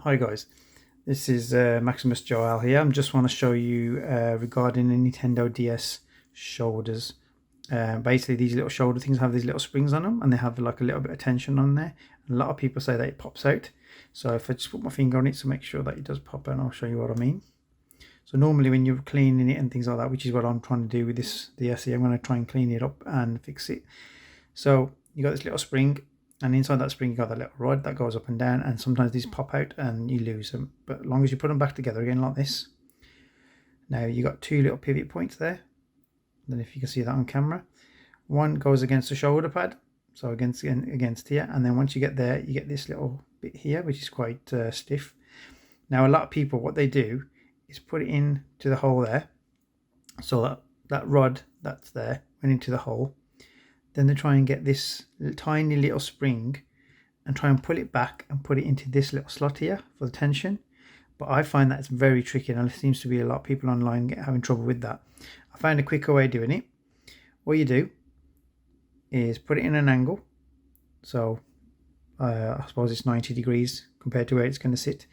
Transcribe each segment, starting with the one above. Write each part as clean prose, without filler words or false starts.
Hi guys, this is Maximus Joel here. I just want to show you regarding the Nintendo DS shoulders. Basically these little shoulder things have these little springs on them and they have like a little bit of tension on there. And a lot of people say that it pops out. So if I just put my finger on it to make sure that it does pop out, I'll show you what I mean. So normally when you're cleaning it and things like that, which is what I'm trying to do with this DS here, I'm going to try and clean it up and fix it. So you got this little spring, and inside that spring you got that little rod that goes up and down, and sometimes these pop out and you lose them, but as long as you put them back together again like this. Now you got two little pivot points there. Then if you can see that on camera, one goes against the shoulder pad, so against here, and then once you get there you get this little bit here which is quite stiff. Now a lot of people, what they do is put it in to the hole there, so that rod that's there went into the hole. Then they try and get this tiny little spring and try and pull it back and put it into this little slot here for the tension. But I find that it's very tricky, and there seems to be a lot of people online having trouble with that. I found a quicker way of doing it. What you do is put it in an angle. So I suppose it's 90 degrees compared to where it's going to sit.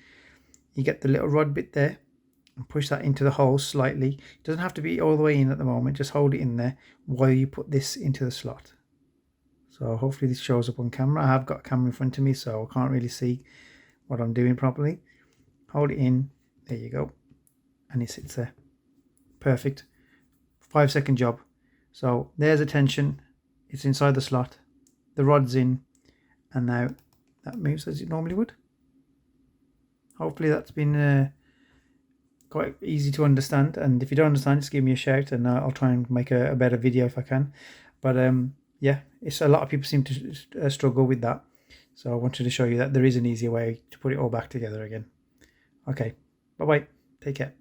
You get the little rod bit there and push that into the hole slightly. It doesn't have to be all the way in at the moment, just hold it in there while you put this into the slot. So hopefully this shows up on camera. I have got a camera in front of me, so I can't really see what I'm doing properly. Hold it in, there you go, and it sits there. Perfect. 5-second job. So there's a tension, it's inside the slot, the rod's in, and now that moves as it normally would. Hopefully that's been quite easy to understand, and if you don't understand, just give me a shout and I'll try and make a better video if I can. But yeah, it's a lot of people seem to struggle with that, so I wanted to show you that there is an easier way to put it all back together again. Okay, bye bye, take care.